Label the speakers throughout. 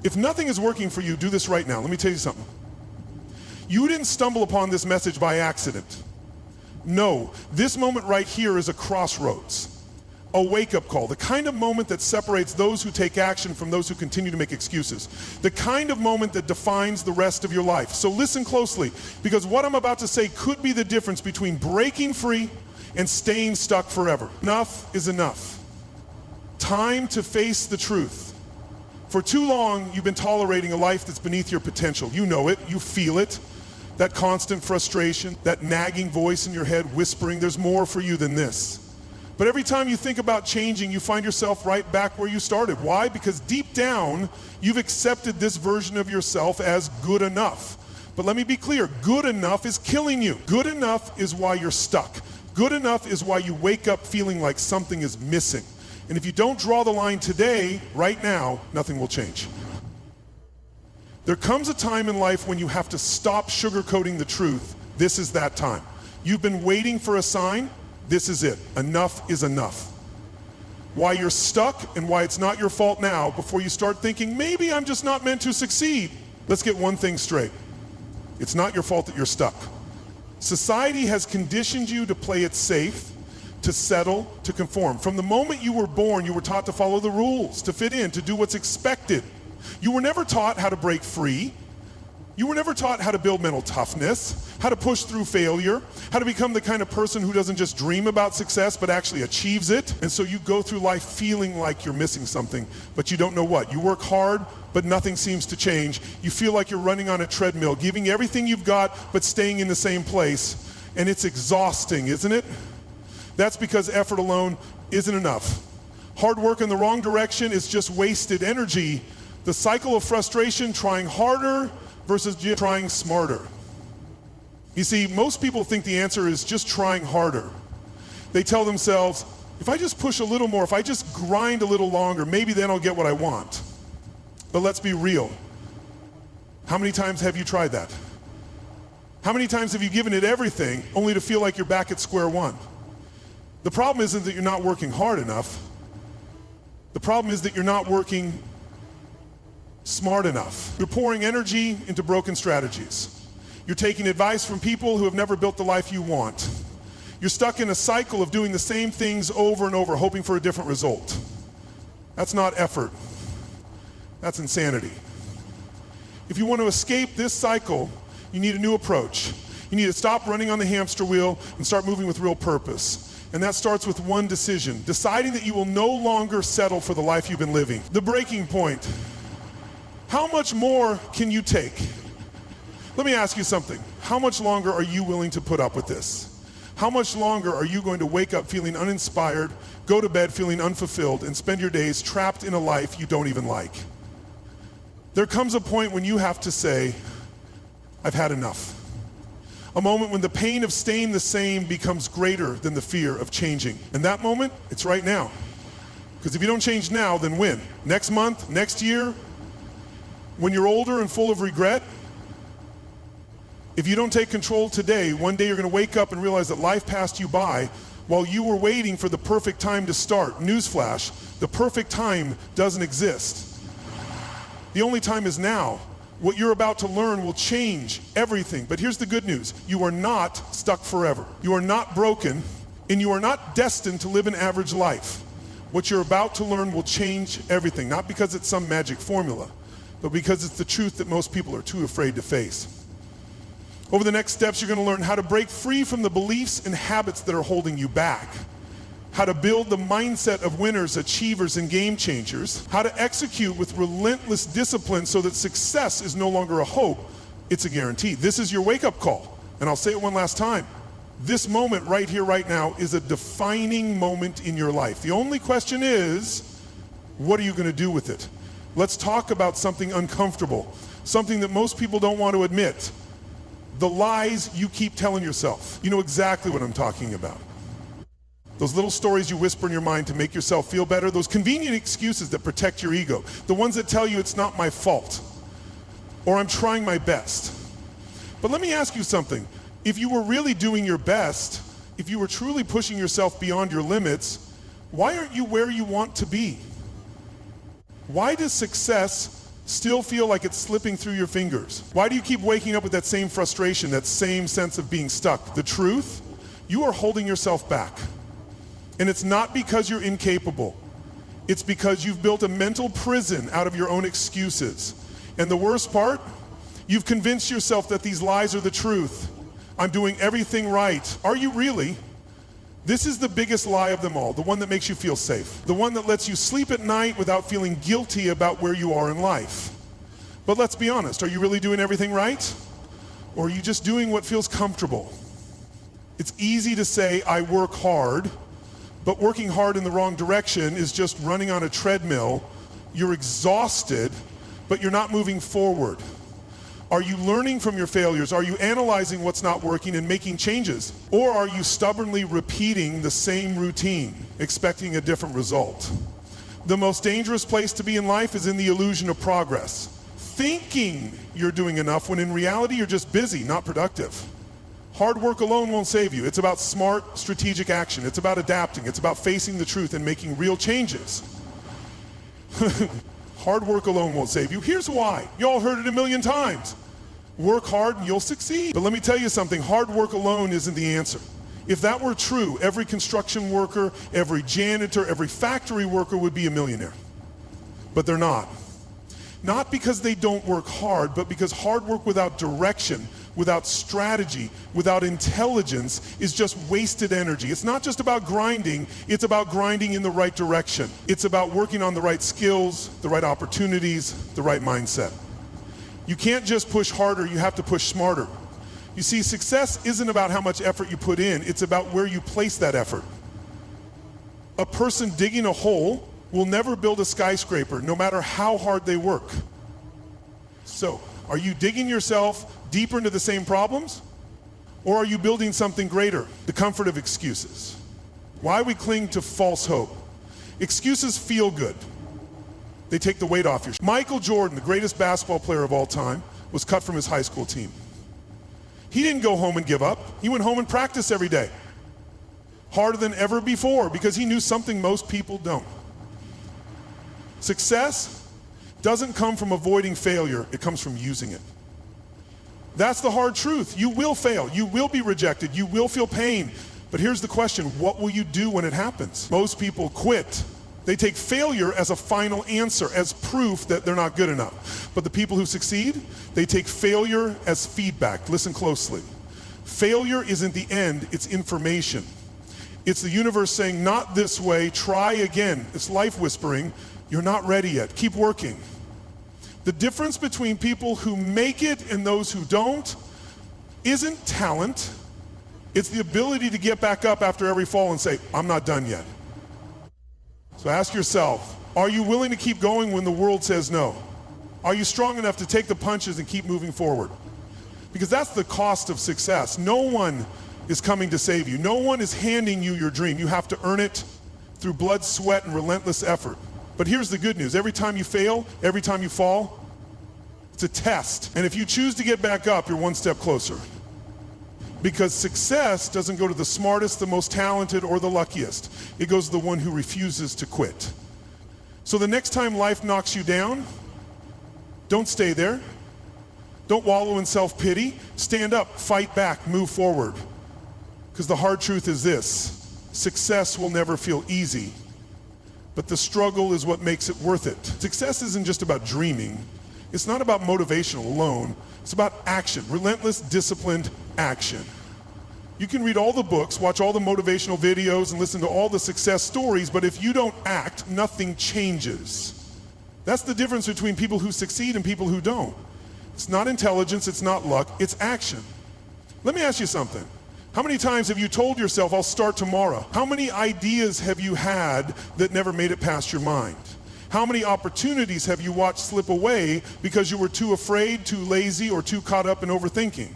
Speaker 1: If nothing is working for you, do this right now. Let me tell you something. You didn't stumble upon this message by accident. No, this moment right here is a crossroads, a wake-up call, the kind of moment that separates those who take action from those who continue to make excuses, the kind of moment that defines the rest of your life. So listen closely, because what I'm about to say could be the difference between breaking free and staying stuck forever. Enough is enough. Time to face the truth. For too long, you've been tolerating a life that's beneath your potential. You know it, you feel it. That constant frustration, that nagging voice in your head whispering, there's more for you than this. But every time you think about changing, you find yourself right back where you started. Why? Because deep down, you've accepted this version of yourself as good enough. But let me be clear, good enough is killing you. Good enough is why you're stuck. Good enough is why you wake up feeling like something is missing. And if you don't draw the line today, right now, nothing will change. There comes a time in life when you have to stop sugarcoating the truth. This is that time. You've been waiting for a sign. This is it. Enough is enough. Why you're stuck and why it's not your fault now before you start thinking, maybe I'm just not meant to succeed. Let's get one thing straight. It's not your fault that you're stuck. Society has conditioned you to play it safe, to settle, to conform. From the moment you were born, you were taught to follow the rules, to fit in, to do what's expected. You were never taught how to break free. You were never taught how to build mental toughness, how to push through failure, how to become the kind of person who doesn't just dream about success but actually achieves it. And so you go through life feeling like you're missing something, but you don't know what. You work hard, but nothing seems to change. You feel like you're running on a treadmill, giving everything you've got, but staying in the same place. And it's exhausting, isn't it? That's because effort alone isn't enough. Hard work in the wrong direction is just wasted energy. The cycle of frustration, trying harder versus just trying smarter. You see, most people think the answer is just trying harder. They tell themselves, if I just push a little more, if I just grind a little longer, maybe then I'll get what I want. But let's be real. How many times have you tried that? How many times have you given it everything only to feel like you're back at square one? The problem isn't that you're not working hard enough. The problem is that you're not working smart enough. You're pouring energy into broken strategies. You're taking advice from people who have never built the life you want. You're stuck in a cycle of doing the same things over and over, hoping for a different result. That's not effort. That's insanity. If you want to escape this cycle, you need a new approach. You need to stop running on the hamster wheel and start moving with real purpose. And that starts with one decision, deciding that you will no longer settle for the life you've been living. The breaking point. How much more can you take? Let me ask you something. How much longer are you willing to put up with this? How much longer are you going to wake up feeling uninspired, go to bed feeling unfulfilled, and spend your days trapped in a life you don't even like? There comes a point when you have to say, I've had enough. A moment when the pain of staying the same becomes greater than the fear of changing. And that moment, it's right now. Because if you don't change now, then when? Next month? Next year? When you're older and full of regret? If you don't take control today, one day you're going to wake up and realize that life passed you by while you were waiting for the perfect time to start. Newsflash, the perfect time doesn't exist. The only time is now. What you're about to learn will change everything. But here's the good news. You are not stuck forever. You are not broken, and you are not destined to live an average life. What you're about to learn will change everything, not because it's some magic formula, but because it's the truth that most people are too afraid to face. Over the next steps, you're going to learn how to break free from the beliefs and habits that are holding you back, how to build the mindset of winners, achievers, and game changers, how to execute with relentless discipline so that success is no longer a hope, it's a guarantee. This is your wake-up call, and I'll say it one last time. This moment right here, right now, is a defining moment in your life. The only question is, what are you going to do with it? Let's talk about something uncomfortable, something that most people don't want to admit. The lies you keep telling yourself. You know exactly what I'm talking about. Those little stories you whisper in your mind to make yourself feel better, those convenient excuses that protect your ego, the ones that tell you it's not my fault, or I'm trying my best. But let me ask you something. If you were really doing your best, if you were truly pushing yourself beyond your limits, why aren't you where you want to be? Why does success still feel like it's slipping through your fingers? Why do you keep waking up with that same frustration, that same sense of being stuck? The truth, you are holding yourself back. And it's not because you're incapable. It's because you've built a mental prison out of your own excuses. And the worst part, you've convinced yourself that these lies are the truth. I'm doing everything right. Are you really? This is the biggest lie of them all, the one that makes you feel safe. The one that lets you sleep at night without feeling guilty about where you are in life. But let's be honest, are you really doing everything right? Or are you just doing what feels comfortable? It's easy to say, I work hard, but working hard in the wrong direction is just running on a treadmill. You're exhausted, but you're not moving forward. Are you learning from your failures? Are you analyzing what's not working and making changes? Or are you stubbornly repeating the same routine, expecting a different result? The most dangerous place to be in life is in the illusion of progress. Thinking you're doing enough when in reality you're just busy, not productive. Hard work alone won't save you. It's about smart, strategic action. It's about adapting. It's about facing the truth and making real changes. Hard work alone won't save you. Here's why. You all heard it a million times. Work hard and you'll succeed. But let me tell you something, hard work alone isn't the answer. If that were true, every construction worker, every janitor, every factory worker would be a millionaire. But they're not. Not because they don't work hard, but because hard work without direction, without strategy, without intelligence is just wasted energy. It's not just about grinding, it's about grinding in the right direction. It's about working on the right skills, the right opportunities, the right mindset. You can't just push harder, you have to push smarter. You see, success isn't about how much effort you put in, it's about where you place that effort. A person digging a hole will never build a skyscraper, no matter how hard they work. So, are you digging yourself deeper into the same problems? Or are you building something greater? The comfort of excuses. Why we cling to false hope. Excuses feel good. They take the weight off your shoulders. Michael Jordan, the greatest basketball player of all time, was cut from his high school team. He didn't go home and give up. He went home and practiced every day. Harder than ever before, because he knew something most people don't. Success doesn't come from avoiding failure, it comes from using it. That's the hard truth. You will fail, you will be rejected, you will feel pain. But here's the question, what will you do when it happens? Most people quit. They take failure as a final answer, as proof that they're not good enough. But the people who succeed, they take failure as feedback. Listen closely. Failure isn't the end, it's information. It's the universe saying, not this way, try again. It's life whispering, you're not ready yet, keep working. The difference between people who make it and those who don't isn't talent, it's the ability to get back up after every fall and say, I'm not done yet. So ask yourself, are you willing to keep going when the world says no? Are you strong enough to take the punches and keep moving forward? Because that's the cost of success. No one is coming to save you. No one is handing you your dream. You have to earn it through blood, sweat, and relentless effort. But here's the good news. Every time you fail, every time you fall, it's a test. And if you choose to get back up, you're one step closer. Because success doesn't go to the smartest, the most talented, or the luckiest. It goes to the one who refuses to quit. So the next time life knocks you down, don't stay there. Don't wallow in self-pity. Stand up, fight back, move forward. Because the hard truth is this, success will never feel easy, but the struggle is what makes it worth it. Success isn't just about dreaming. It's not about motivational alone. It's about action, relentless, disciplined action. You can read all the books, watch all the motivational videos, and listen to all the success stories, but if you don't act, nothing changes. That's the difference between people who succeed and people who don't. It's not intelligence, it's not luck, it's action. Let me ask you something. How many times have you told yourself, I'll start tomorrow? How many ideas have you had that never made it past your mind? How many opportunities have you watched slip away because you were too afraid, too lazy, or too caught up in overthinking?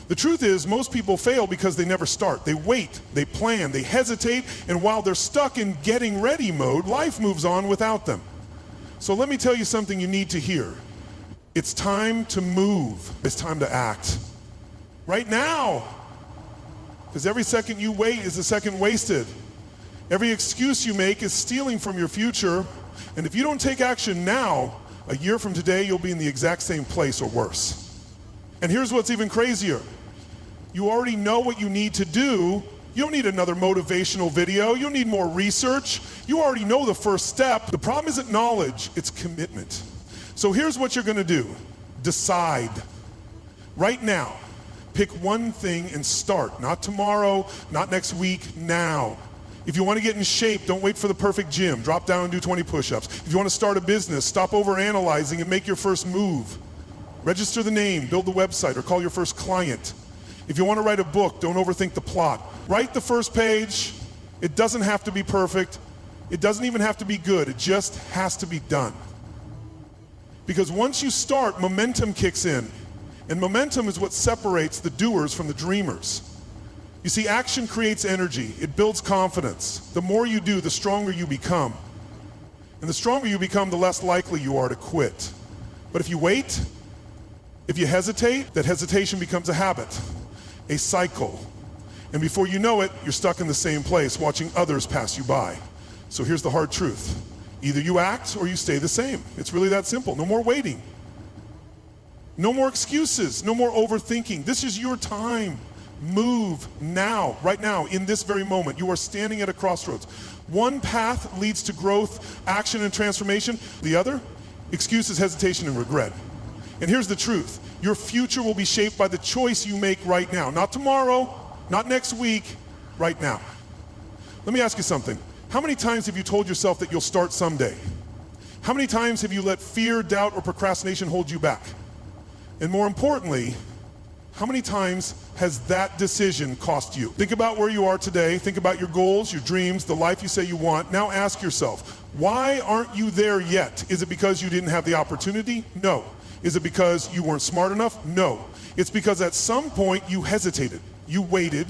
Speaker 1: The truth is, most people fail because they never start. They wait, they plan, they hesitate, and while they're stuck in getting ready mode, life moves on without them. So let me tell you something you need to hear. It's time to move. It's time to act. Right now. Because every second you wait is a second wasted. Every excuse you make is stealing from your future. And if you don't take action now, A year from today, you'll be in the exact same place or worse. And here's what's even crazier. You already know what you need to do. You don't need another motivational video. You don't need more research. You already know the first step. The problem isn't knowledge, it's commitment. So here's what you're gonna do. Decide. Right now, pick one thing and start. Not tomorrow, not next week, now. If you want to get in shape, don't wait for the perfect gym. Drop down and do 20 push-ups. If you want to start a business, stop overanalyzing and make your first move. Register the name, build the website, or call your first client. If you want to write a book, don't overthink the plot. Write the first page. It doesn't have to be perfect. It doesn't even have to be good. It just has to be done. Because once you start, momentum kicks in. And momentum is what separates the doers from the dreamers. You see, action creates energy. It builds confidence. The more you do, the stronger you become. And the stronger you become, the less likely you are to quit. But if you wait, if you hesitate, that hesitation becomes a habit, a cycle. And before you know it, you're stuck in the same place, watching others pass you by. So here's the hard truth. Either you act or you stay the same. It's really that simple. No more waiting. No more excuses. No more overthinking. This is your time. Move now, right now, in this very moment. You are standing at a crossroads. One path leads to growth, action, and transformation. The other, excuses, hesitation, and regret. And here's the truth. Your future will be shaped by the choice you make right now. Not tomorrow, not next week, right now. Let me ask you something. How many times have you told yourself that you'll start someday? How many times have you let fear, doubt, or procrastination hold you back? And more importantly, how many times has that decision cost you? Think about where you are today. Think about your goals, your dreams, the life you say you want. Now ask yourself, why aren't you there yet? Is it because you didn't have the opportunity? No. Is it because you weren't smart enough? No. It's because at some point you hesitated, you waited,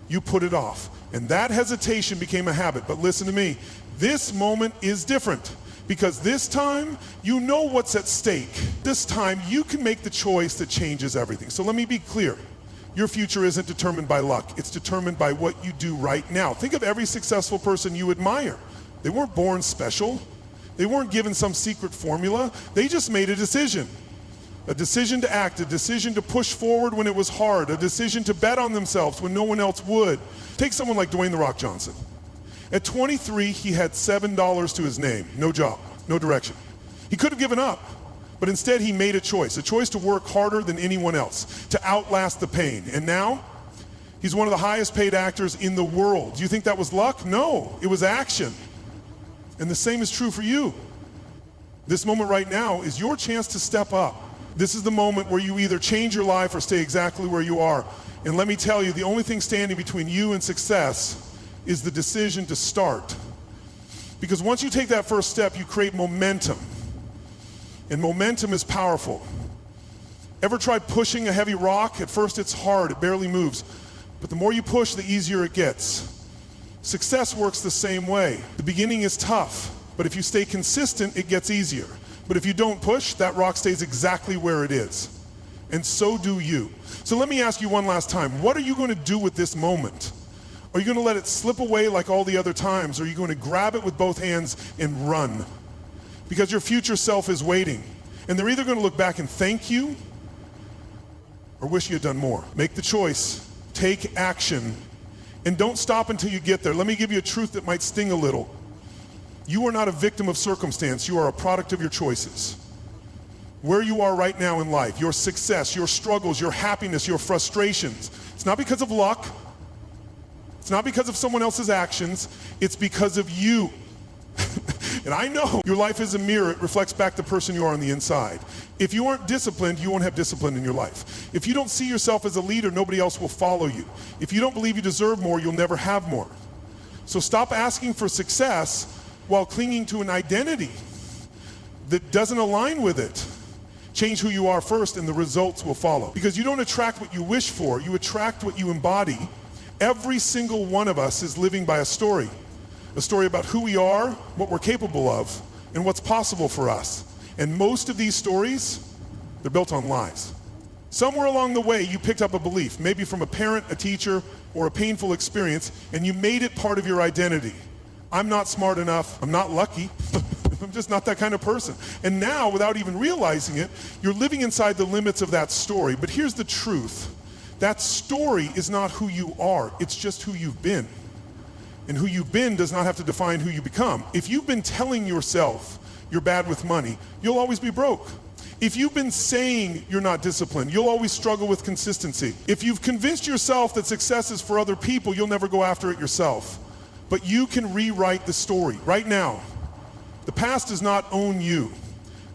Speaker 1: you put it off. And that hesitation became a habit. But listen to me, this moment is different. Because this time, you know what's at stake. This time, you can make the choice that changes everything. So let me be clear. Your future isn't determined by luck. It's determined by what you do right now. Think of every successful person you admire. They weren't born special. They weren't given some secret formula. They just made a decision. A decision to act, a decision to push forward when it was hard, a decision to bet on themselves when no one else would. Take someone like Dwayne "The Rock" Johnson. At 23, he had $7 to his name, no job, no direction. He could have given up, but instead he made a choice to work harder than anyone else, to outlast the pain. And now, he's one of the highest paid actors in the world. Do you think that was luck? No, it was action. And the same is true for you. This moment right now is your chance to step up. This is the moment where you either change your life or stay exactly where you are. And let me tell you, the only thing standing between you and success is the decision to start. Because once you take that first step, you create momentum. And momentum is powerful. Ever tried pushing a heavy rock? At first it's hard, it barely moves. But the more you push, the easier it gets. Success works the same way. The beginning is tough, but if you stay consistent, it gets easier. But if you don't push, that rock stays exactly where it is. And so do you. So let me ask you one last time, what are you going to do with this moment? Are you going to let it slip away like all the other times? Or are you going to grab it with both hands and run? Because your future self is waiting. And they're either going to look back and thank you or wish you had done more. Make the choice. Take action. And don't stop until you get there. Let me give you a truth that might sting a little. You are not a victim of circumstance. You are a product of your choices. Where you are right now in life, your success, your struggles, your happiness, your frustrations, it's not because of luck. It's not because of someone else's actions, it's because of you. And I know your life is a mirror, it reflects back the person you are on the inside. If you aren't disciplined, you won't have discipline in your life. If you don't see yourself as a leader, nobody else will follow you. If you don't believe you deserve more, you'll never have more. So stop asking for success while clinging to an identity that doesn't align with it. Change who you are first and the results will follow. Because you don't attract what you wish for, you attract what you embody. Every single one of us is living by a story about who we are, what we're capable of, and what's possible for us. And most of these stories, they're built on lies. Somewhere along the way, you picked up a belief, maybe from a parent, a teacher, or a painful experience, and you made it part of your identity. I'm not smart enough, I'm not lucky, I'm just not that kind of person. And now, without even realizing it, you're living inside the limits of that story. But here's the truth. That story is not who you are. It's just who you've been. And who you've been does not have to define who you become. If you've been telling yourself you're bad with money, you'll always be broke. If you've been saying you're not disciplined, you'll always struggle with consistency. If you've convinced yourself that success is for other people, you'll never go after it yourself. But you can rewrite the story right now. The past does not own you.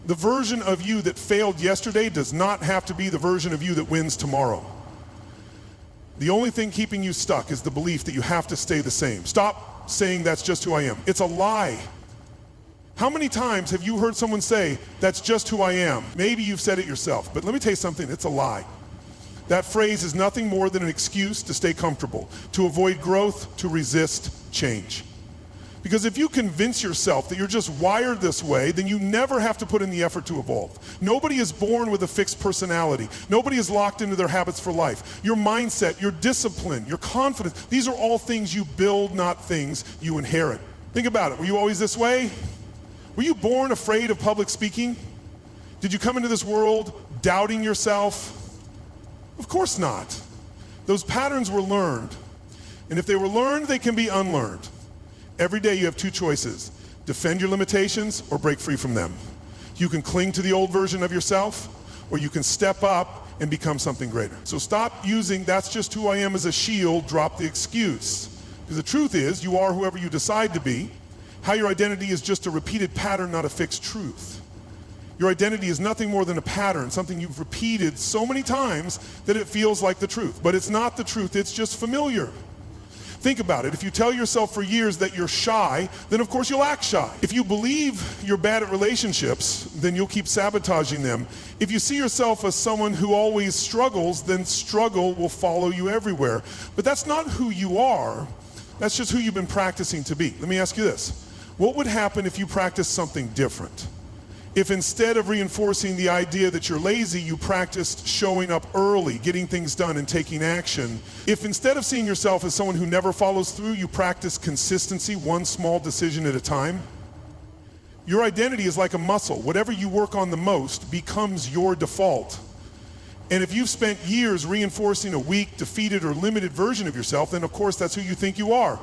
Speaker 1: The version of you that failed yesterday does not have to be the version of you that wins tomorrow. The only thing keeping you stuck is the belief that you have to stay the same. Stop saying that's just who I am. It's a lie. How many times have you heard someone say, that's just who I am? Maybe you've said it yourself, but let me tell you something, it's a lie. That phrase is nothing more than an excuse to stay comfortable, to avoid growth, to resist change. Because if you convince yourself that you're just wired this way, then you never have to put in the effort to evolve. Nobody is born with a fixed personality. Nobody is locked into their habits for life. Your mindset, your discipline, your confidence, these are all things you build, not things you inherit. Think about it. Were you always this way? Were you born afraid of public speaking? Did you come into this world doubting yourself? Of course not. Those patterns were learned. And if they were learned, they can be unlearned. Every day you have two choices: defend your limitations or break free from them. You can cling to the old version of yourself, or you can step up and become something greater. So stop using "that's just who I am" as a shield, drop the excuse. Because the truth is, you are whoever you decide to be. How your identity is just a repeated pattern, not a fixed truth. Your identity is nothing more than a pattern, something you've repeated so many times that it feels like the truth. But it's not the truth, it's just familiar. Think about it. If you tell yourself for years that you're shy, then of course you'll act shy. If you believe you're bad at relationships, then you'll keep sabotaging them. If you see yourself as someone who always struggles, then struggle will follow you everywhere. But that's not who you are. That's just who you've been practicing to be. Let me ask you this. What would happen if you practiced something different? If instead of reinforcing the idea that you're lazy, you practiced showing up early, getting things done, and taking action? If instead of seeing yourself as someone who never follows through, you practice consistency, one small decision at a time? Your identity is like a muscle. Whatever you work on the most becomes your default. And if you've spent years reinforcing a weak, defeated, or limited version of yourself, then of course that's who you think you are.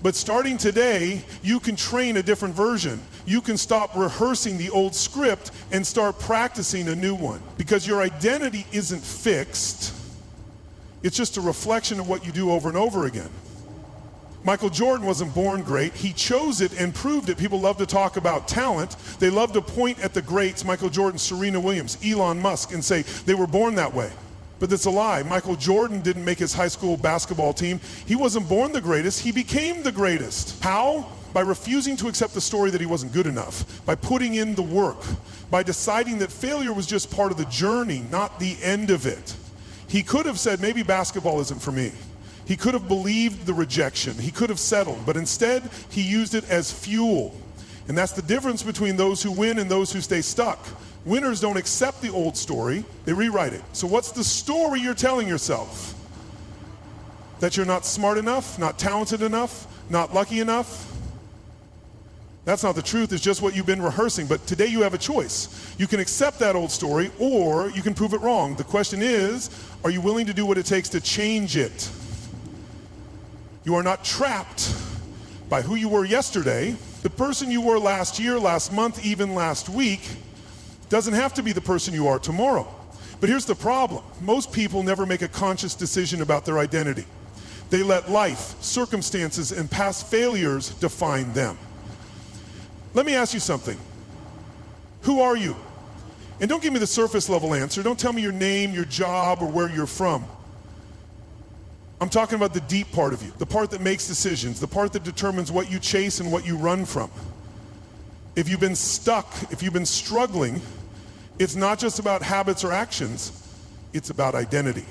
Speaker 1: But starting today, you can train a different version. You can stop rehearsing the old script and start practicing a new one. Because your identity isn't fixed. It's just a reflection of what you do over and over again. Michael Jordan wasn't born great. He chose it and proved it. People love to talk about talent. They love to point at the greats, Michael Jordan, Serena Williams, Elon Musk, and say they were born that way. But that's a lie. Michael Jordan didn't make his high school basketball team. He wasn't born the greatest, he became the greatest. How? By refusing to accept the story that he wasn't good enough, by putting in the work, by deciding that failure was just part of the journey, not the end of it. He could have said, maybe basketball isn't for me. He could have believed the rejection. He could have settled, but instead he used it as fuel. And that's the difference between those who win and those who stay stuck. Winners don't accept the old story, they rewrite it. So what's the story you're telling yourself? That you're not smart enough, not talented enough, not lucky enough? That's not the truth, it's just what you've been rehearsing. But today you have a choice. You can accept that old story, or you can prove it wrong. The question is, are you willing to do what it takes to change it? You are not trapped by who you were yesterday. The person you were last year, last month, even last week, doesn't have to be the person you are tomorrow. But here's the problem. Most people never make a conscious decision about their identity. They let life, circumstances, and past failures define them. Let me ask you something. Who are you? And don't give me the surface level answer. Don't tell me your name, your job, or where you're from. I'm talking about the deep part of you, the part that makes decisions, the part that determines what you chase and what you run from. If you've been stuck, if you've been struggling, it's not just about habits or actions, it's about identity.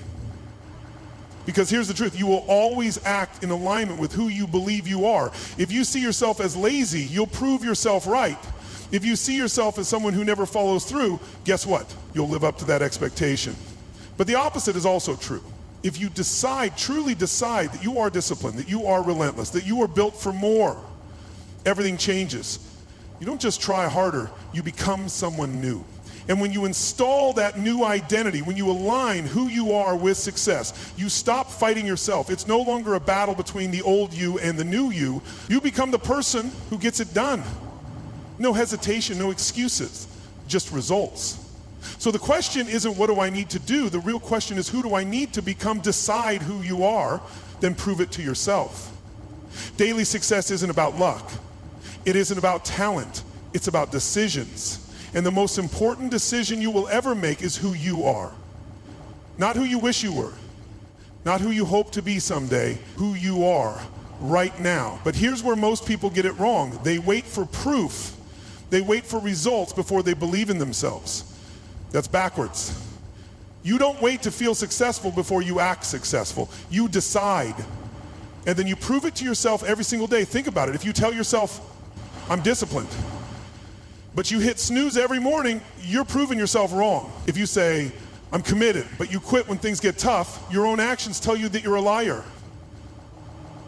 Speaker 1: Because here's the truth, you will always act in alignment with who you believe you are. If you see yourself as lazy, you'll prove yourself right. If you see yourself as someone who never follows through, guess what? You'll live up to that expectation. But the opposite is also true. If you decide, truly decide that you are disciplined, that you are relentless, that you are built for more, everything changes. You don't just try harder, you become someone new. And when you install that new identity, when you align who you are with success, you stop fighting yourself. It's no longer a battle between the old you and the new you. You become the person who gets it done. No hesitation, no excuses, just results. So the question isn't what do I need to do? The real question is who do I need to become? Decide who you are, then prove it to yourself. Daily success isn't about luck. It isn't about talent. It's about decisions. And the most important decision you will ever make is who you are. Not who you wish you were. Not who you hope to be someday. Who you are right now. But here's where most people get it wrong. They wait for proof. They wait for results before they believe in themselves. That's backwards. You don't wait to feel successful before you act successful. You decide. And then you prove it to yourself every single day. Think about it. If you tell yourself, I'm disciplined, but you hit snooze every morning, you're proving yourself wrong. If you say, I'm committed, but you quit when things get tough, your own actions tell you that you're a liar.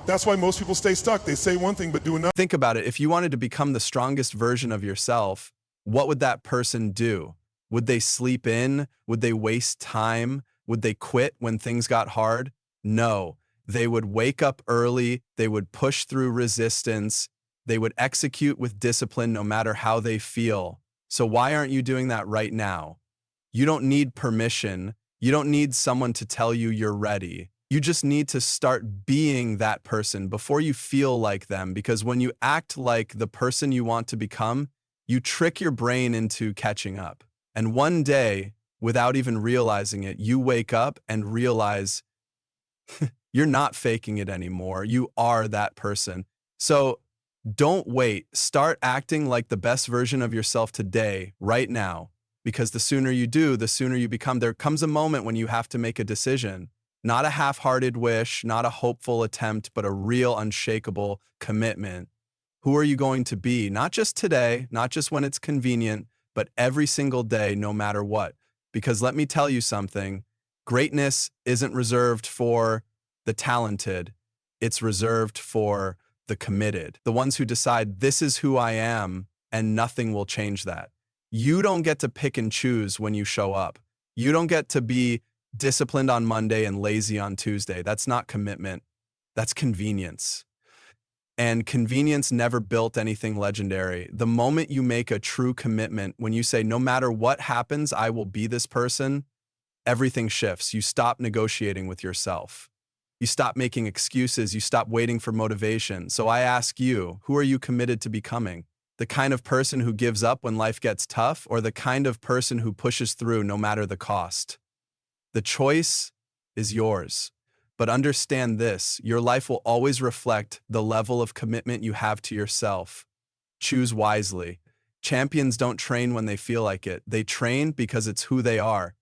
Speaker 1: That's why most people stay stuck. They say one thing but do another.
Speaker 2: Think about it. If you wanted to become the strongest version of yourself, what would that person do? Would they sleep in? Would they waste time? Would they quit when things got hard? No. They would wake up early. They would push through resistance. They would execute with discipline no matter how they feel. So why aren't you doing that right now? You don't need permission. You don't need someone to tell you you're ready. You just need to start being that person before you feel like them, because when you act like the person you want to become, you trick your brain into catching up. And one day, without even realizing it, you wake up and realize you're not faking it anymore. You are that person. So don't wait. Start acting like the best version of yourself today, right now, because the sooner you do, the sooner you become. There comes a moment when you have to make a decision, not a half-hearted wish, not a hopeful attempt, but a real unshakable commitment. Who are you going to be? Not just today, not just when it's convenient, but every single day, no matter what. Because let me tell you something, greatness isn't reserved for the talented. It's reserved for the committed, the ones who decide this is who I am and nothing will change that. You don't get to pick and choose when you show up. You don't get to be disciplined on Monday and lazy on Tuesday. That's not commitment. That's convenience. And convenience never built anything legendary. The moment you make a true commitment, when you say, no matter what happens, I will be this person, everything shifts. You stop negotiating with yourself. You stop making excuses. You stop waiting for motivation. So I ask you, who are you committed to becoming? The kind of person who gives up when life gets tough, or the kind of person who pushes through no matter the cost? The choice is yours. But understand this, your life will always reflect the level of commitment you have to yourself. Choose wisely. Champions don't train when they feel like it. They train because it's who they are.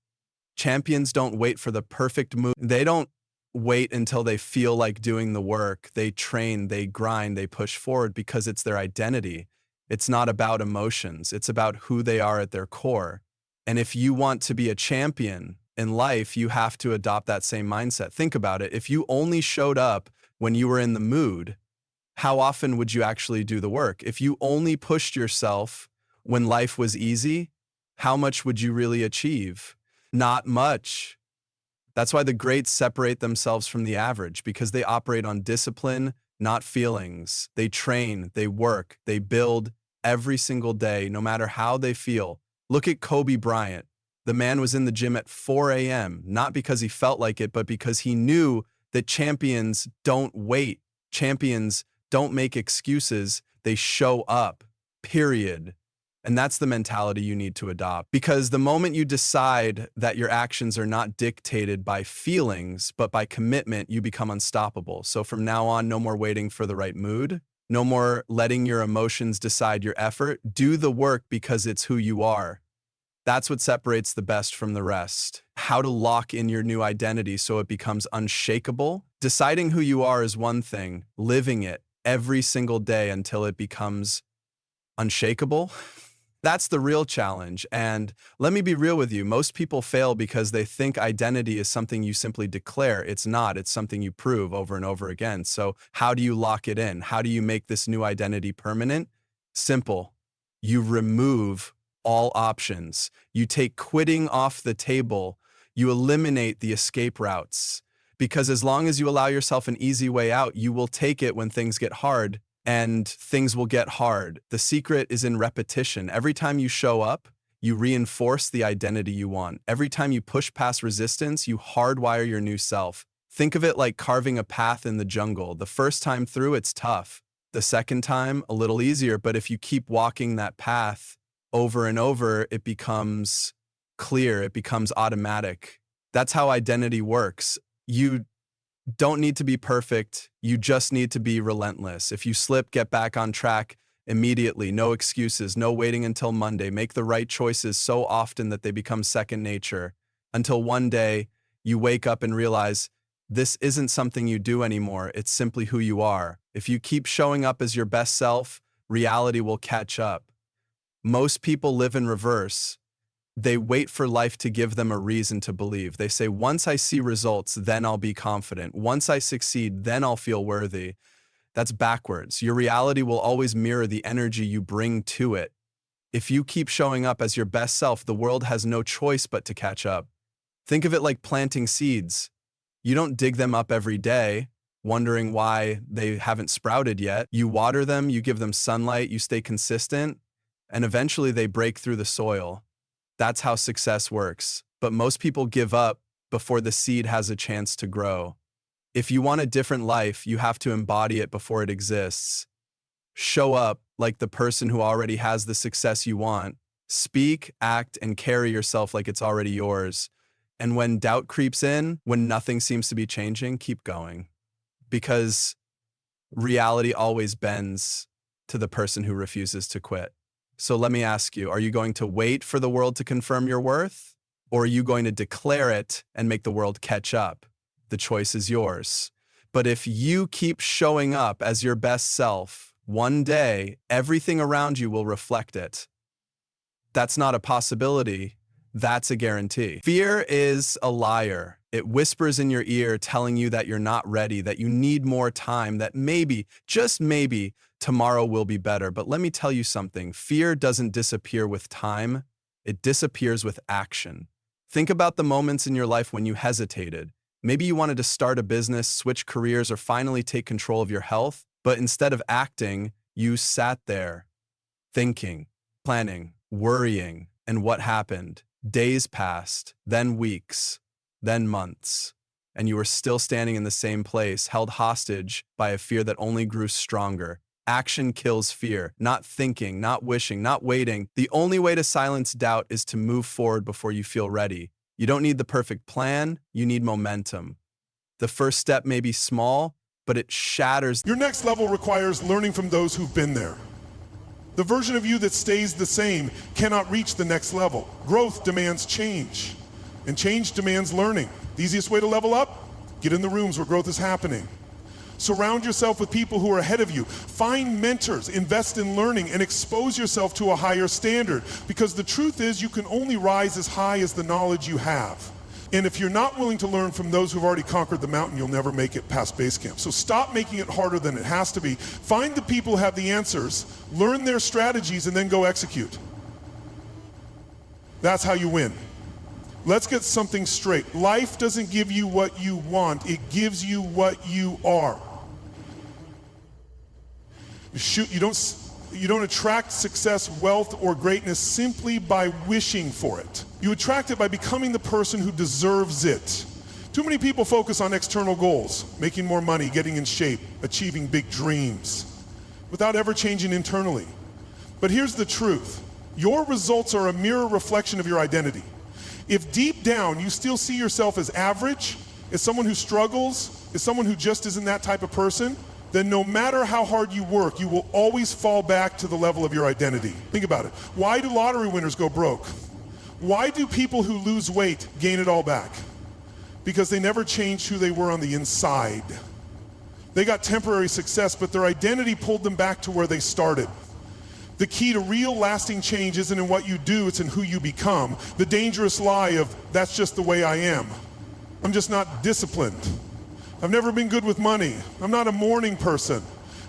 Speaker 2: Champions don't wait for the perfect move. They don't wait until they feel like doing the work. They train, they grind, they push forward because it's their identity. It's not about emotions. It's about who they are at their core. And if you want to be a champion in life, you have to adopt that same mindset. Think about it. If you only showed up when you were in the mood, how often would you actually do the work? If you only pushed yourself when life was easy, how much would you really achieve? Not much. That's why the greats separate themselves from the average, because they operate on discipline, not feelings. They train, they work, they build every single day, no matter how they feel. Look at Kobe Bryant. The man was in the gym at 4 a.m., not because he felt like it, but because he knew that champions don't wait. Champions don't make excuses. They show up, period. And that's the mentality you need to adopt. Because the moment you decide that your actions are not dictated by feelings, but by commitment, you become unstoppable. So from now on, no more waiting for the right mood. No more letting your emotions decide your effort. Do the work because it's who you are. That's what separates the best from the rest. How to lock in your new identity so it becomes unshakable. Deciding who you are is one thing. Living it every single day until it becomes unshakable, that's the real challenge. And let me be real with you. Most people fail because they think identity is something you simply declare. It's not. It's something you prove over and over again. So how do you lock it in? How do you make this new identity permanent? Simple. You remove all options. You take quitting off the table. You eliminate the escape routes. Because as long as you allow yourself an easy way out, you will take it when things get hard, and things will get hard. The secret is in repetition. Every time you show up, you reinforce the identity you want. Every time you push past resistance, you hardwire your new self. Think of it like carving a path in the jungle. The first time through, it's tough. The second time, a little easier, but if you keep walking that path over and over, it becomes clear, it becomes automatic. That's how identity works. You don't need to be perfect, you just need to be relentless. If you slip, get back on track immediately. No excuses, no waiting until Monday. Make the right choices so often that they become second nature, until one day you wake up and realize this isn't something you do anymore, it's simply who you are. If you keep showing up as your best self, reality will catch up. Most people live in reverse. They wait for life to give them a reason to believe. They say, once I see results, then I'll be confident. Once I succeed, then I'll feel worthy. That's backwards. Your reality will always mirror the energy you bring to it. If you keep showing up as your best self, the world has no choice but to catch up. Think of it like planting seeds. You don't dig them up every day, wondering why they haven't sprouted yet. You water them, you give them sunlight, you stay consistent, and eventually they break through the soil. That's how success works. But most people give up before the seed has a chance to grow. If you want a different life, you have to embody it before it exists. Show up like the person who already has the success you want. Speak, act, and carry yourself like it's already yours. And when doubt creeps in, when nothing seems to be changing, keep going. Because reality always bends to the person who refuses to quit. So let me ask you, are you going to wait for the world to confirm your worth? Or are you going to declare it and make the world catch up? The choice is yours. But if you keep showing up as your best self, one day, everything around you will reflect it. That's not a possibility. That's a guarantee. Fear is a liar. It whispers in your ear telling you that you're not ready, that you need more time, that maybe, just maybe, tomorrow will be better. But let me tell you something. Fear doesn't disappear with time. It disappears with action. Think about the moments in your life when you hesitated. Maybe you wanted to start a business, switch careers, or finally take control of your health. But instead of acting, you sat there, thinking, planning, worrying. And what happened? Days passed, then weeks, then months, and you were still standing in the same place, held hostage by a fear that only grew stronger. Action kills fear, not thinking, not wishing, not waiting. The only way to silence doubt is to move forward before you feel ready. You don't need the perfect plan, you need momentum. The first step may be small, but it shatters.
Speaker 1: Your next level requires learning from those who've been there. The version of you that stays the same cannot reach the next level. Growth demands change, and change demands learning. The easiest way to level up? Get in the rooms where growth is happening. Surround yourself with people who are ahead of you. Find mentors, invest in learning, and expose yourself to a higher standard. Because the truth is, you can only rise as high as the knowledge you have. And if you're not willing to learn from those who've already conquered the mountain, you'll never make it past base camp. So stop making it harder than it has to be. Find the people who have the answers, learn their strategies, and then go execute. That's how you win. Let's get something straight. Life doesn't give you what you want, it gives you what you are. You don't attract success, wealth, or greatness simply by wishing for it. You attract it by becoming the person who deserves it. Too many people focus on external goals, making more money, getting in shape, achieving big dreams, without ever changing internally. But here's the truth. Your results are a mirror reflection of your identity. If deep down you still see yourself as average, as someone who struggles, as someone who just isn't that type of person, then no matter how hard you work, you will always fall back to the level of your identity. Think about it. Why do lottery winners go broke? Why do people who lose weight gain it all back? Because they never changed who they were on the inside. They got temporary success, but their identity pulled them back to where they started. The key to real lasting change isn't in what you do, it's in who you become. The dangerous lie of, that's just the way I am. I'm just not disciplined. I've never been good with money. I'm not a morning person.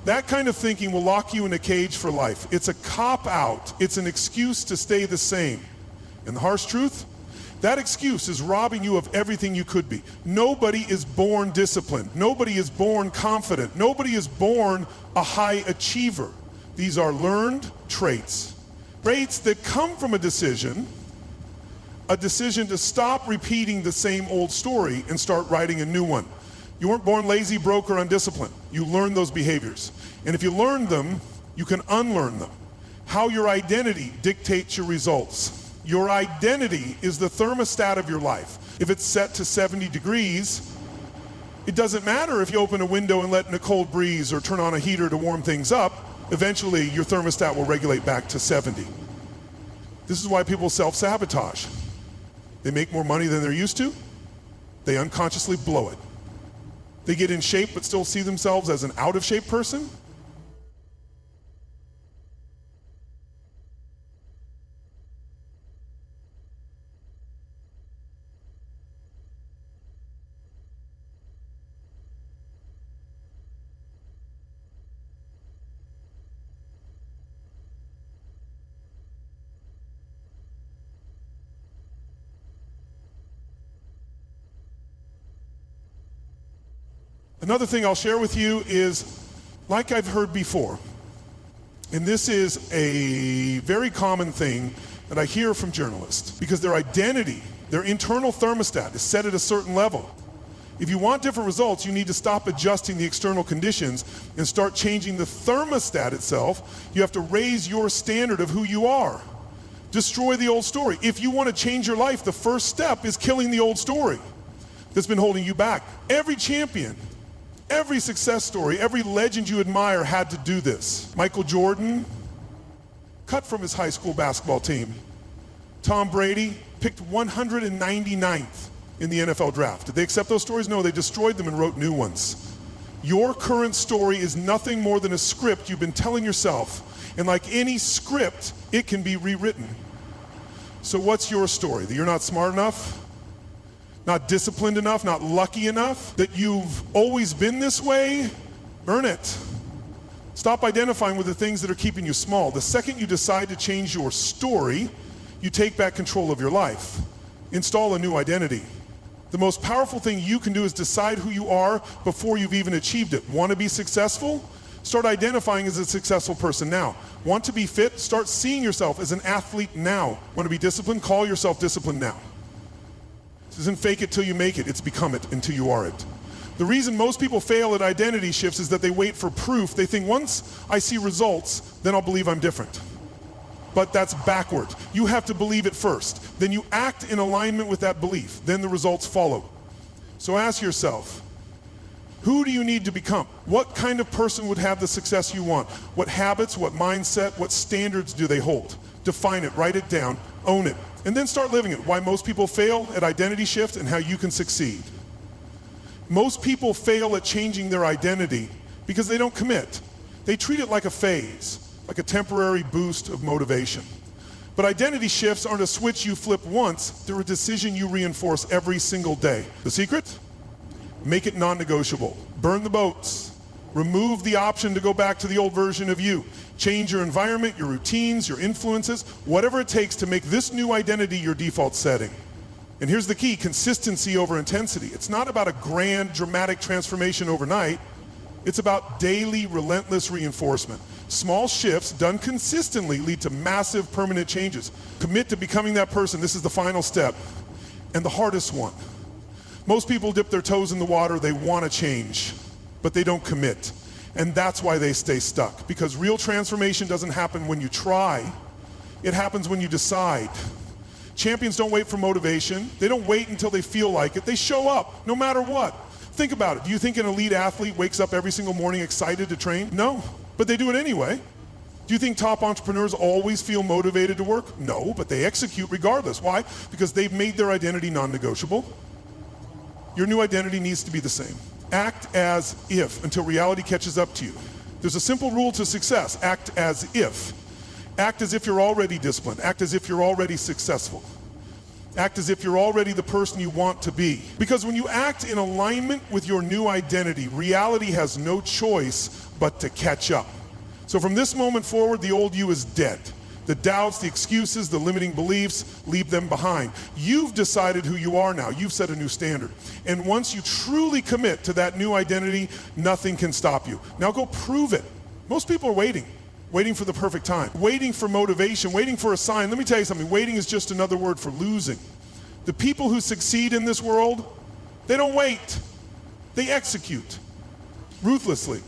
Speaker 1: That kind of thinking will lock you in a cage for life. It's a cop-out. It's an excuse to stay the same. And the harsh truth? That excuse is robbing you of everything you could be. Nobody is born disciplined. Nobody is born confident. Nobody is born a high achiever. These are learned traits. Traits that come from a decision to stop repeating the same old story and start writing a new one. You weren't born lazy, broke, or undisciplined. You learned those behaviors. And if you learn them, you can unlearn them. How your identity dictates your results. Your identity is the thermostat of your life. If it's set to 70 degrees, it doesn't matter if you open a window and let in a cold breeze or turn on a heater to warm things up. Eventually, your thermostat will regulate back to 70. This is why people self-sabotage. They make more money than they're used to. They unconsciously blow it. They get in shape but still see themselves as an out-of-shape person. Another thing I'll share with you is, like I've heard before, and this is a very common thing that I hear from journalists, because their identity, their internal thermostat is set at a certain level. If you want different results, you need to stop adjusting the external conditions and start changing the thermostat itself. You have to raise your standard of who you are. Destroy the old story. If you want to change your life, the first step is killing the old story that's been holding you back. Every champion, every success story, every legend you admire had to do this. Michael Jordan, cut from his high school basketball team. Tom Brady, picked 199th in the NFL draft. Did they accept those stories? No, they destroyed them and wrote new ones. Your current story is nothing more than a script you've been telling yourself. And like any script, it can be rewritten. So what's your story? That you're not smart enough? Not disciplined enough, not lucky enough, that you've always been this way? Earn it. Stop identifying with the things that are keeping you small. The second you decide to change your story, you take back control of your life. Install a new identity. The most powerful thing you can do is decide who you are before you've even achieved it. Want to be successful? Start identifying as a successful person now. Want to be fit? Start seeing yourself as an athlete now. Want to be disciplined? Call yourself disciplined now. This isn't fake it till you make it, it's become it until you are it. The reason most people fail at identity shifts is that they wait for proof. They think once I see results, then I'll believe I'm different. But that's backward. You have to believe it first. Then you act in alignment with that belief. Then the results follow. So ask yourself, who do you need to become? What kind of person would have the success you want? What habits, what mindset, what standards do they hold? Define it, write it down, own it. And then start living it. Why most people fail at identity shift and how you can succeed. Most people fail at changing their identity because they don't commit. They treat it like a phase, like a temporary boost of motivation. But identity shifts aren't a switch you flip once, they're a decision you reinforce every single day. The secret? Make it non-negotiable. Burn the boats. Remove the option to go back to the old version of you. Change your environment, your routines, your influences, whatever it takes to make this new identity your default setting. And here's the key, consistency over intensity. It's not about a grand, dramatic transformation overnight. It's about daily, relentless reinforcement. Small shifts done consistently lead to massive, permanent changes. Commit to becoming that person. This is the final step, and the hardest one. Most people dip their toes in the water, they want to change, but they don't commit. And that's why they stay stuck. Because real transformation doesn't happen when you try. It happens when you decide. Champions don't wait for motivation. They don't wait until they feel like it. They show up, no matter what. Think about it. Do you think an elite athlete wakes up every single morning excited to train? No, but they do it anyway. Do you think top entrepreneurs always feel motivated to work? No, but they execute regardless. Why? Because they've made their identity non-negotiable. Your new identity needs to be the same. Act as if until reality catches up to you. There's a simple rule to success. Act as if. Act as if you're already disciplined. Act as if you're already successful. Act as if you're already the person you want to be. Because when you act in alignment with your new identity, reality has no choice but to catch up. So from this moment forward, the old you is dead. The doubts, the excuses, the limiting beliefs, leave them behind. You've decided who you are now. You've set a new standard. And once you truly commit to that new identity, nothing can stop you. Now go prove it. Most people are waiting for the perfect time, waiting for motivation, waiting for a sign. Let me tell you something, waiting is just another word for losing. The people who succeed in this world, they don't wait, they execute ruthlessly.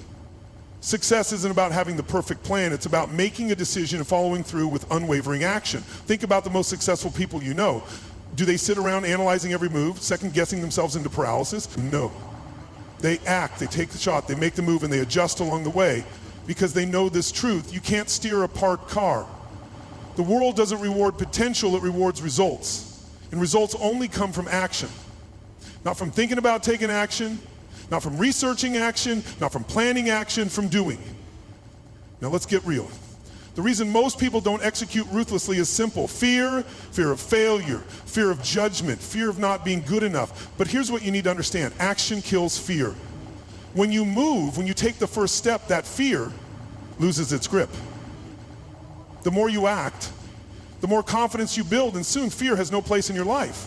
Speaker 1: Success isn't about having the perfect plan, it's about making a decision and following through with unwavering action. Think about the most successful people you know. Do they sit around analyzing every move, second guessing themselves into paralysis? No. They act, they take the shot, they make the move, and they adjust along the way because they know this truth. You can't steer a parked car. The world doesn't reward potential, it rewards results. And results only come from action. Not from thinking about taking action, not from researching action, not from planning action, from doing. Now let's get real. The reason most people don't execute ruthlessly is simple. Fear of failure, fear of judgment, fear of not being good enough. But here's what you need to understand. Action kills fear. When you move, when you take the first step, that fear loses its grip. The more you act, the more confidence you build, and soon fear has no place in your life.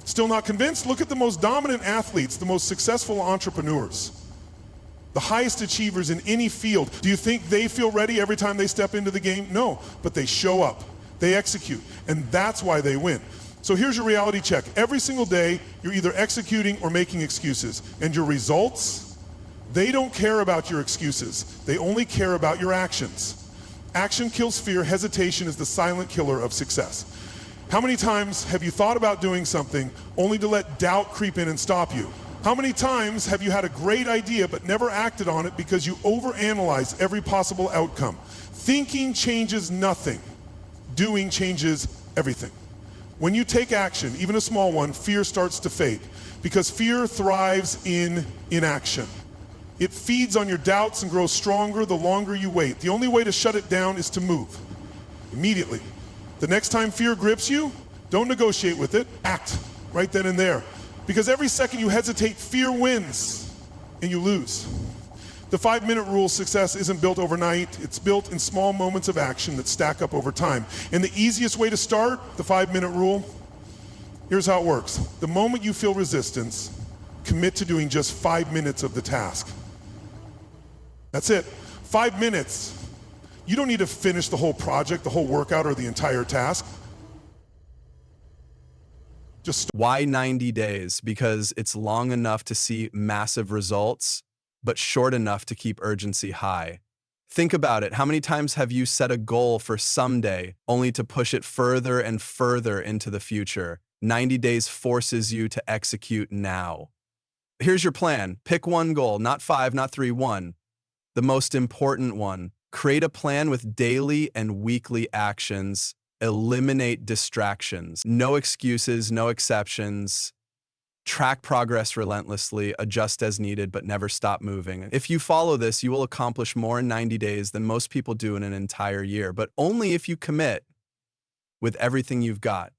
Speaker 1: Still not convinced? Look at the most dominant athletes, the most successful entrepreneurs, the highest achievers in any field. Do you think they feel ready every time they step into the game? No, but they show up, they execute, and that's why they win. So here's your reality check. Every single day, you're either executing or making excuses, and your results, they don't care about your excuses. They only care about your actions. Action kills fear. Hesitation is the silent killer of success. How many times have you thought about doing something only to let doubt creep in and stop you? How many times have you had a great idea but never acted on it because you overanalyze every possible outcome? Thinking changes nothing. Doing changes everything. When you take action, even a small one, fear starts to fade because fear thrives in inaction. It feeds on your doubts and grows stronger the longer you wait. The only way to shut it down is to move immediately. The next time fear grips you, don't negotiate with it, act right then and there. Because every second you hesitate, fear wins and you lose. The 5-minute rule success isn't built overnight, it's built in small moments of action that stack up over time. And the easiest way to start the 5-minute rule, here's how it works. The moment you feel resistance, commit to doing just 5 minutes of the task. That's it, 5 minutes. You don't need to finish the whole project, the whole workout, or the entire task.
Speaker 2: Why 90 days? Because it's long enough to see massive results, but short enough to keep urgency high. Think about it. How many times have you set a goal for someday only to push it further and further into the future? 90 days forces you to execute now. Here's your plan. Pick one goal, not 5, not 3, one. The most important one. Create a plan with daily and weekly actions. Eliminate distractions. No excuses, no exceptions. Track progress relentlessly, adjust as needed, but never stop moving. If you follow this, you will accomplish more in 90 days than most people do in an entire year, but only if you commit with everything you've got.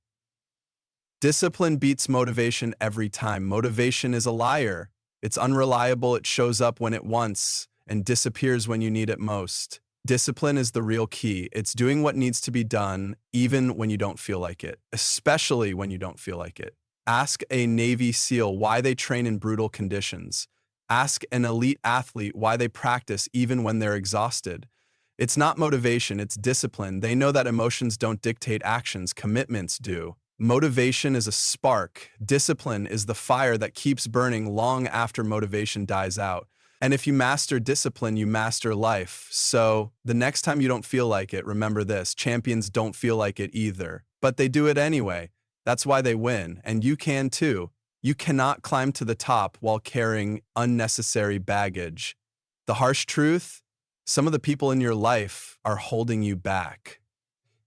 Speaker 2: Discipline beats motivation every time. Motivation is a liar. It's unreliable, it shows up when it wants, and disappears when you need it most. Discipline is the real key. It's doing what needs to be done, even when you don't feel like it, especially when you don't feel like it. Ask a Navy SEAL why they train in brutal conditions. Ask an elite athlete why they practice even when they're exhausted. It's not motivation, it's discipline. They know that emotions don't dictate actions, commitments do. Motivation is a spark. Discipline is the fire that keeps burning long after motivation dies out. And if you master discipline, you master life. So the next time you don't feel like it, remember this: champions don't feel like it either, but they do it anyway. That's why they win, and you can too. You cannot climb to the top while carrying unnecessary baggage. The harsh truth: some of the people in your life are holding you back.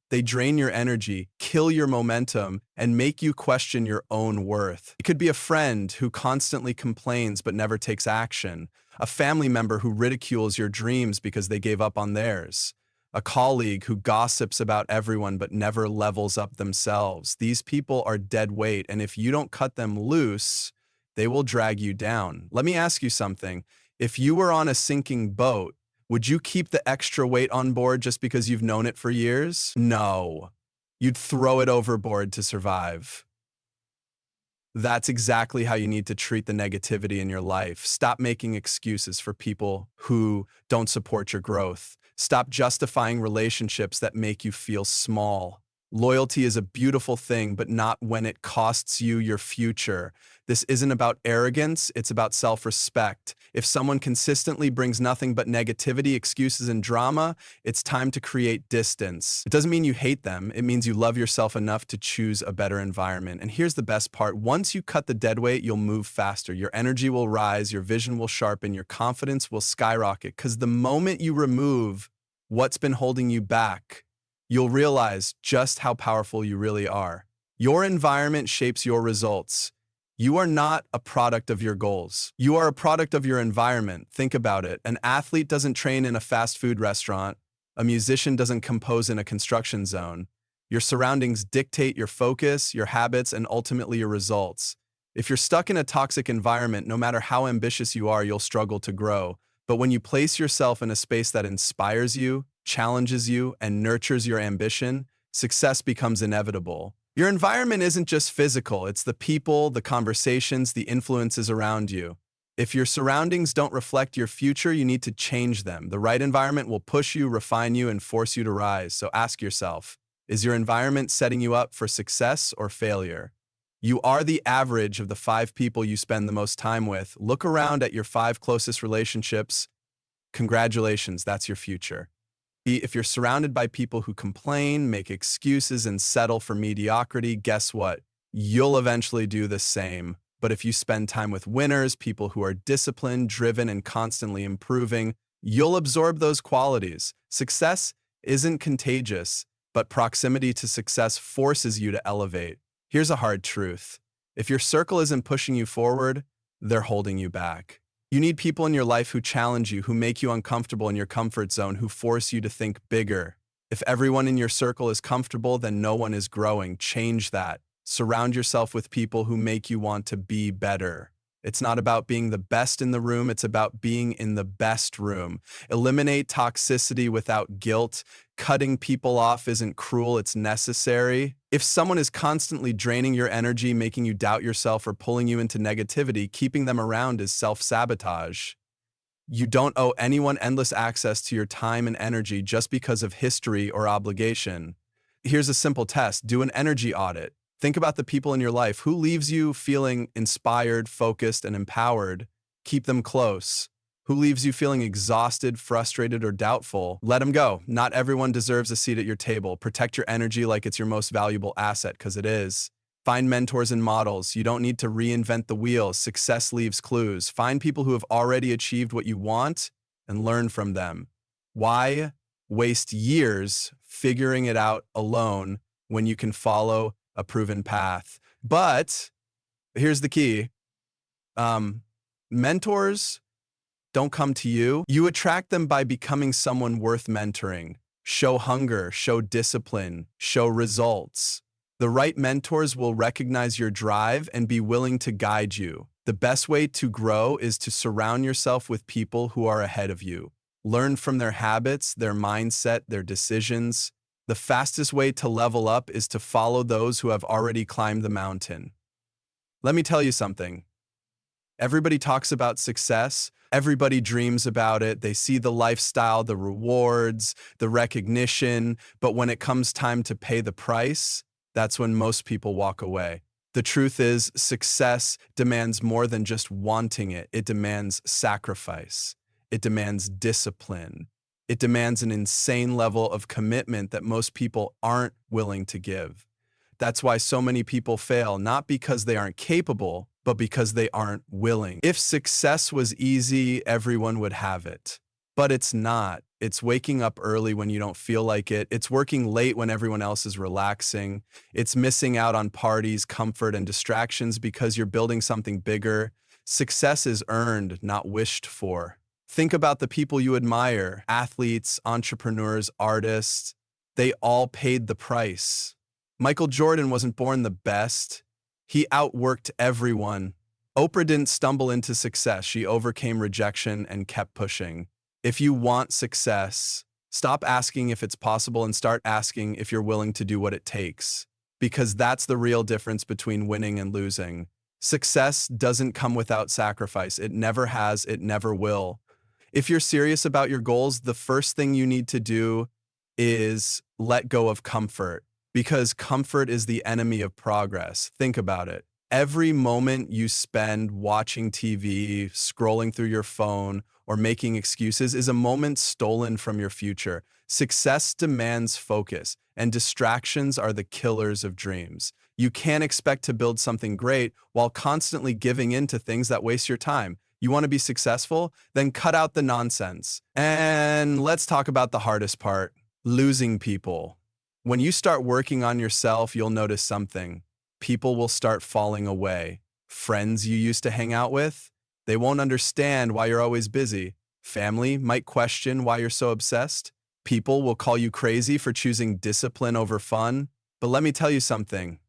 Speaker 2: They drain your energy, kill your momentum, and make you question your own worth. It could be a friend who constantly complains but never takes action, a family member who ridicules your dreams because they gave up on theirs, a colleague who gossips about everyone but never levels up themselves. These people are dead weight, and if you don't cut them loose, they will drag you down. Let me ask you something. If you were on a sinking boat, would you keep the extra weight on board just because you've known it for years? No. You'd throw it overboard to survive. That's exactly how you need to treat the negativity in your life. Stop making excuses for people who don't support your growth. Stop justifying relationships that make you feel small. Loyalty is a beautiful thing, but not when it costs you your future. This isn't about arrogance, it's about self-respect. If someone consistently brings nothing but negativity, excuses, and drama, it's time to create distance. It doesn't mean you hate them, it means you love yourself enough to choose a better environment. And here's the best part, once you cut the dead weight, you'll move faster. Your energy will rise, your vision will sharpen, your confidence will skyrocket. Because the moment you remove what's been holding you back, you'll realize just how powerful you really are. Your environment shapes your results. You are not a product of your goals. You are a product of your environment. Think about it. An athlete doesn't train in a fast food restaurant. A musician doesn't compose in a construction zone. Your surroundings dictate your focus, your habits, and ultimately your results. If you're stuck in a toxic environment, no matter how ambitious you are, you'll struggle to grow. But when you place yourself in a space that inspires you, challenges you, and nurtures your ambition, success becomes inevitable. Your environment isn't just physical, it's the people, the conversations, the influences around you. If your surroundings don't reflect your future, you need to change them. The right environment will push you, refine you, and force you to rise. So ask yourself, is your environment setting you up for success or failure? You are the average of the 5 people you spend the most time with. Look around at your 5 closest relationships. Congratulations, that's your future. If you're surrounded by people who complain, make excuses, and settle for mediocrity, guess what? You'll eventually do the same. But if you spend time with winners, people who are disciplined, driven, and constantly improving, you'll absorb those qualities. Success isn't contagious, but proximity to success forces you to elevate. Here's a hard truth. If your circle isn't pushing you forward, they're holding you back. You need people in your life who challenge you, who make you uncomfortable in your comfort zone, who force you to think bigger. If everyone in your circle is comfortable, then no one is growing. Change that. Surround yourself with people who make you want to be better. It's not about being the best in the room, it's about being in the best room. Eliminate toxicity without guilt. Cutting people off isn't cruel, it's necessary. If someone is constantly draining your energy, making you doubt yourself, or pulling you into negativity, keeping them around is self-sabotage. You don't owe anyone endless access to your time and energy just because of history or obligation. Here's a simple test. Do an energy audit. Think about the people in your life. Who leaves you feeling inspired, focused, and empowered? Keep them close. Who leaves you feeling exhausted, frustrated, or doubtful? Let them go. Not everyone deserves a seat at your table. Protect your energy like it's your most valuable asset, because it is. Find mentors and models. You don't need to reinvent the wheel. Success leaves clues. Find people who have already achieved what you want and learn from them. Why waste years figuring it out alone when you can follow a proven path? But here's the key. Mentors don't come to you. You attract them by becoming someone worth mentoring. Show hunger, show discipline, show results. The right mentors will recognize your drive and be willing to guide you. The best way to grow is to surround yourself with people who are ahead of you. Learn from their habits, their mindset, their decisions. The fastest way to level up is to follow those who have already climbed the mountain. Let me tell you something. Everybody talks about success. Everybody dreams about it. They see the lifestyle, the rewards, the recognition. But when it comes time to pay the price, that's when most people walk away. The truth is, success demands more than just wanting it. It demands sacrifice. It demands discipline. It demands an insane level of commitment that most people aren't willing to give. That's why so many people fail, not because they aren't capable, but because they aren't willing. If success was easy, everyone would have it. But it's not. It's waking up early when you don't feel like it. It's working late when everyone else is relaxing. It's missing out on parties, comfort, and distractions because you're building something bigger. Success is earned, not wished for. Think about the people you admire, athletes, entrepreneurs, artists. They all paid the price. Michael Jordan wasn't born the best. He outworked everyone. Oprah didn't stumble into success. She overcame rejection and kept pushing. If you want success, stop asking if it's possible and start asking if you're willing to do what it takes. Because that's the real difference between winning and losing. Success doesn't come without sacrifice. It never has, it never will. If you're serious about your goals, the first thing you need to do is let go of comfort, because comfort is the enemy of progress. Think about it. Every moment you spend watching TV, scrolling through your phone, or making excuses is a moment stolen from your future. Success demands focus, and distractions are the killers of dreams. You can't expect to build something great while constantly giving in to things that waste your time. You want to be successful? Then cut out the nonsense. And let's talk about the hardest part, losing people. When you start working on yourself, you'll notice something. People will start falling away. Friends you used to hang out with, they won't understand why you're always busy. Family might question why you're so obsessed. People will call you crazy for choosing discipline over fun. But let me tell you something.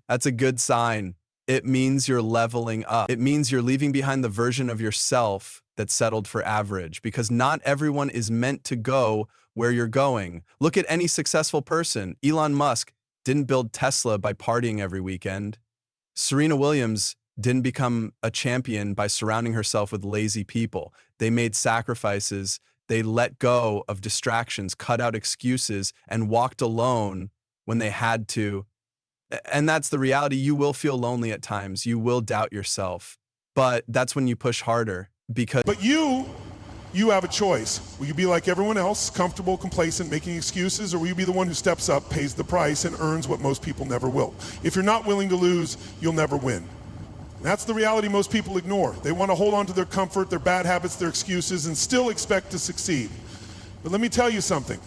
Speaker 2: That's a good sign. It means you're leveling up. It means you're leaving behind the version of yourself that settled for average, because not everyone is meant to go where you're going. Look at any successful person. Elon Musk didn't build Tesla by partying every weekend. Serena Williams didn't become a champion by surrounding herself with lazy people. They made sacrifices. They let go of distractions, cut out excuses, and walked alone when they had to. And that's the reality. You will feel lonely at times. You will doubt yourself. But that's when you push harder, because...
Speaker 1: But you have a choice. Will you be like everyone else, comfortable, complacent, making excuses, or will you be the one who steps up, pays the price, and earns what most people never will? If you're not willing to lose, you'll never win. That's the reality most people ignore. They want to hold on to their comfort, their bad habits, their excuses, and still expect to succeed. But let me tell you something.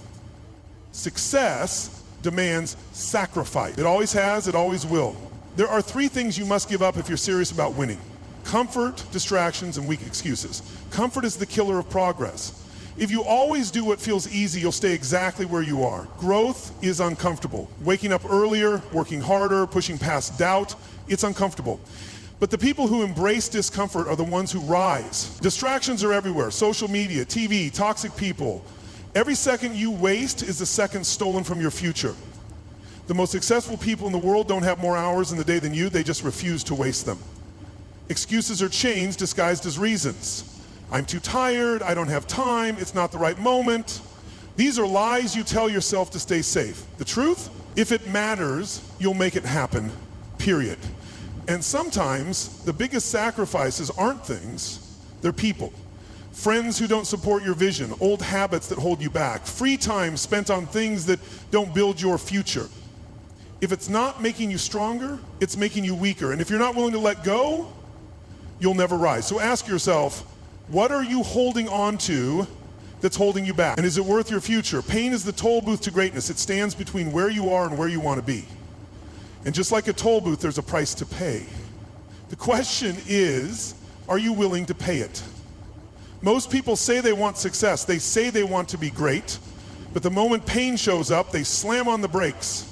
Speaker 1: Success demands sacrifice. It always has, it always will. There are 3 things you must give up if you're serious about winning. Comfort, distractions, and weak excuses. Comfort is the killer of progress. If you always do what feels easy, you'll stay exactly where you are. Growth is uncomfortable. Waking up earlier, working harder, pushing past doubt, it's uncomfortable. But the people who embrace discomfort are the ones who rise. Distractions are everywhere. Social media, TV, toxic people. Every second you waste is a second stolen from your future. The most successful people in the world don't have more hours in the day than you, they just refuse to waste them. Excuses are chains disguised as reasons. I'm too tired, I don't have time, it's not the right moment. These are lies you tell yourself to stay safe. The truth? If it matters, you'll make it happen, period. And sometimes the biggest sacrifices aren't things, they're people. Friends who don't support your vision, old habits that hold you back, free time spent on things that don't build your future. If it's not making you stronger, it's making you weaker. And if you're not willing to let go, you'll never rise. So ask yourself, what are you holding on to that's holding you back? And is it worth your future? Pain is the toll booth to greatness. It stands between where you are and where you want to be. And just like a toll booth, there's a price to pay. The question is, are you willing to pay it? Most people say they want success. They say they want to be great. But the moment pain shows up, they slam on the brakes.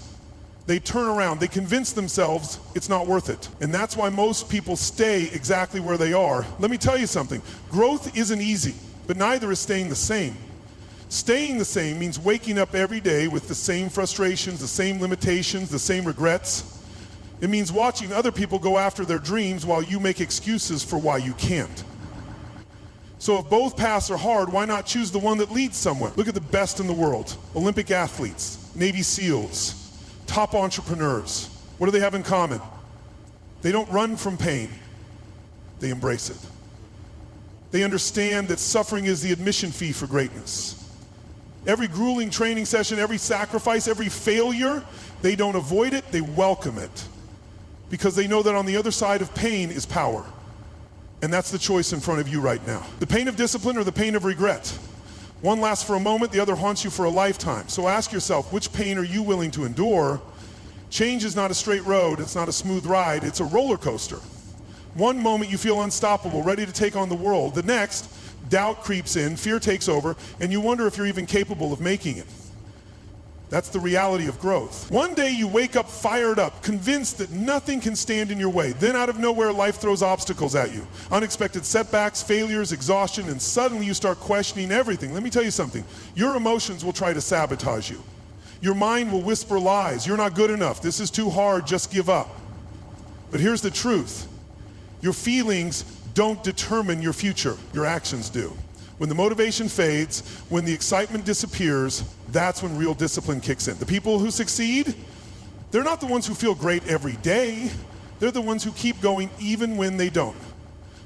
Speaker 1: They turn around. They convince themselves it's not worth it. And that's why most people stay exactly where they are. Let me tell you something. Growth isn't easy, but neither is staying the same. Staying the same means waking up every day with the same frustrations, the same limitations, the same regrets. It means watching other people go after their dreams while you make excuses for why you can't. So if both paths are hard, why not choose the one that leads somewhere? Look at the best in the world. Olympic athletes, Navy SEALs, top entrepreneurs. What do they have in common? They don't run from pain. They embrace it. They understand that suffering is the admission fee for greatness. Every grueling training session, every sacrifice, every failure, they don't avoid it, they welcome it. Because they know that on the other side of pain is power. And that's the choice in front of you right now. The pain of discipline or the pain of regret. One lasts for a moment, the other haunts you for a lifetime. So ask yourself, which pain are you willing to endure? Change is not a straight road, it's not a smooth ride, it's a roller coaster. One moment you feel unstoppable, ready to take on the world. The next, doubt creeps in, fear takes over, and you wonder if you're even capable of making it. That's the reality of growth. One day you wake up fired up, convinced that nothing can stand in your way. Then out of nowhere, life throws obstacles at you. Unexpected setbacks, failures, exhaustion, and suddenly you start questioning everything. Let me tell you something. Your emotions will try to sabotage you. Your mind will whisper lies. You're not good enough. This is too hard. Just give up. But here's the truth. Your feelings don't determine your future. Your actions do. When the motivation fades, when the excitement disappears, that's when real discipline kicks in. The people who succeed, they're not the ones who feel great every day. They're the ones who keep going even when they don't.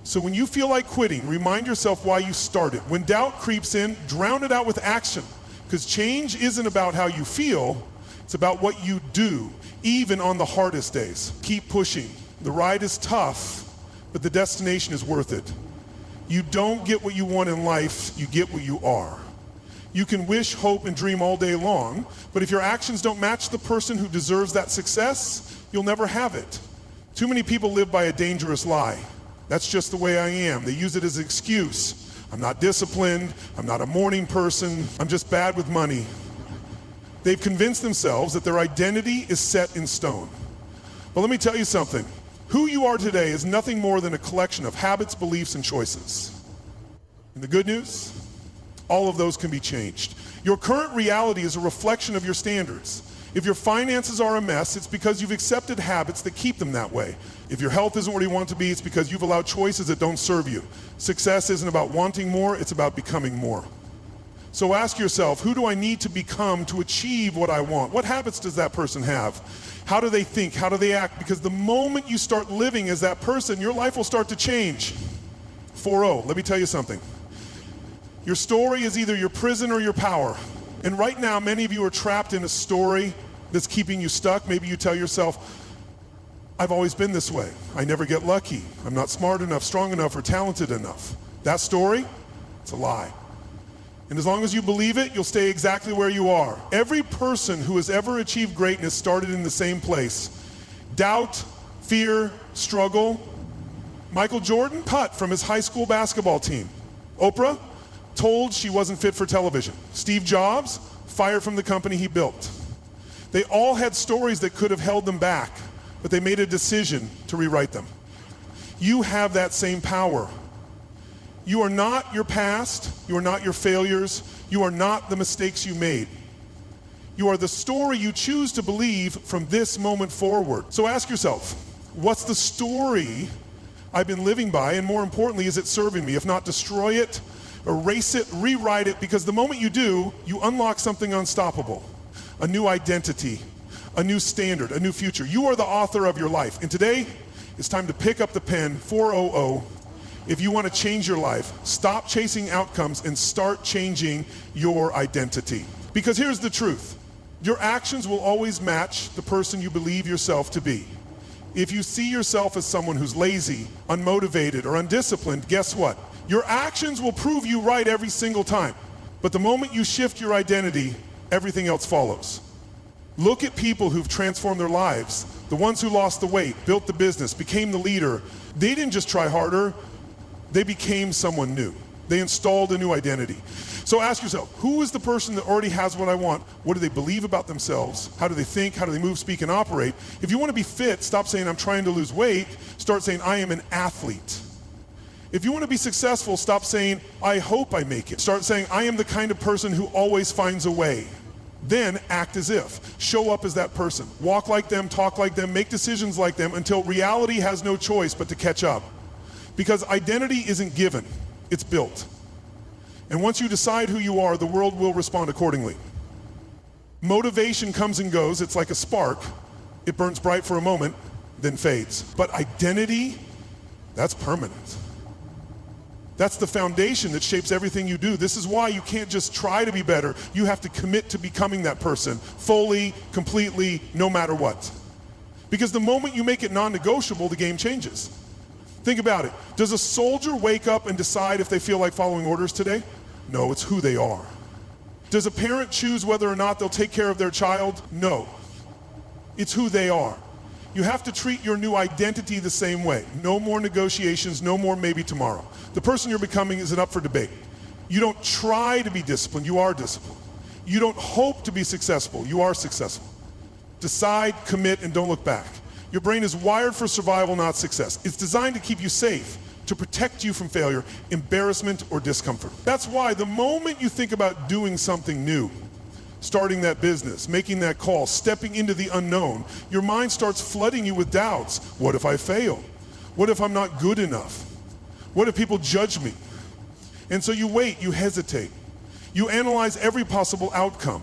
Speaker 1: So when you feel like quitting, remind yourself why you started. When doubt creeps in, drown it out with action. Because change isn't about how you feel, it's about what you do, even on the hardest days. Keep pushing. The ride is tough, but the destination is worth it. You don't get what you want in life, you get what you are. You can wish, hope, and dream all day long, but if your actions don't match the person who deserves that success, you'll never have it. Too many people live by a dangerous lie. That's just the way I am. They use it as an excuse. I'm not disciplined, I'm not a morning person, I'm just bad with money. They've convinced themselves that their identity is set in stone. But let me tell you something. Who you are today is nothing more than a collection of habits, beliefs, and choices. And the good news? All of those can be changed. Your current reality is a reflection of your standards. If your finances are a mess, it's because you've accepted habits that keep them that way. If your health isn't where you want it to be, it's because you've allowed choices that don't serve you. Success isn't about wanting more, it's about becoming more. So ask yourself, who do I need to become to achieve what I want? What habits does that person have? How do they think? How do they act? Because the moment you start living as that person, your life will start to change. 4-0, let me tell you something. Your story is either your prison or your power. And right now, many of you are trapped in a story that's keeping you stuck. Maybe you tell yourself, I've always been this way. I never get lucky. I'm not smart enough, strong enough, or talented enough. That story, it's a lie. And as long as you believe it, you'll stay exactly where you are. Every person who has ever achieved greatness started in the same place. Doubt, fear, struggle. Michael Jordan, cut from his high school basketball team. Oprah, told she wasn't fit for television. Steve Jobs, fired from the company he built. They all had stories that could have held them back, but they made a decision to rewrite them. You have that same power. You are not your past, you are not your failures, you are not the mistakes you made. You are the story you choose to believe from this moment forward. So ask yourself, what's the story I've been living by, and more importantly, is it serving me? If not, destroy it, erase it, rewrite it, because the moment you do, you unlock something unstoppable. A new identity, a new standard, a new future. You are the author of your life. And today, it's time to pick up the pen, 400. If you want to change your life, stop chasing outcomes and start changing your identity. Because here's the truth. Your actions will always match the person you believe yourself to be. If you see yourself as someone who's lazy, unmotivated, or undisciplined, guess what? Your actions will prove you right every single time. But the moment you shift your identity, everything else follows. Look at people who've transformed their lives. The ones who lost the weight, built the business, became the leader. They didn't just try harder. They became someone new. They installed a new identity. So ask yourself, who is the person that already has what I want? What do they believe about themselves? How do they think? How do they move, speak, and operate? If you want to be fit, stop saying I'm trying to lose weight. Start saying I am an athlete. If you want to be successful, stop saying I hope I make it. Start saying I am the kind of person who always finds a way. Then act as if. Show up as that person. Walk like them, talk like them, make decisions like them until reality has no choice but to catch up. Because identity isn't given, it's built. And once you decide who you are, the world will respond accordingly. Motivation comes and goes, it's like a spark. It burns bright for a moment, then fades. But identity, that's permanent. That's the foundation that shapes everything you do. This is why you can't just try to be better. You have to commit to becoming that person, fully, completely, no matter what. Because the moment you make it non-negotiable, the game changes. Think about it. Does a soldier wake up and decide if they feel like following orders today? No, it's who they are. Does a parent choose whether or not they'll take care of their child? No. It's who they are. You have to treat your new identity the same way. No more negotiations, no more maybe tomorrow. The person you're becoming isn't up for debate. You don't try to be disciplined, you are disciplined. You don't hope to be successful, you are successful. Decide, commit, and don't look back. Your brain is wired for survival, not success. It's designed to keep you safe, to protect you from failure, embarrassment, or discomfort. That's why the moment you think about doing something new, starting that business, making that call, stepping into the unknown, your mind starts flooding you with doubts. What if I fail? What if I'm not good enough? What if people judge me? And so you wait, you hesitate. You analyze every possible outcome.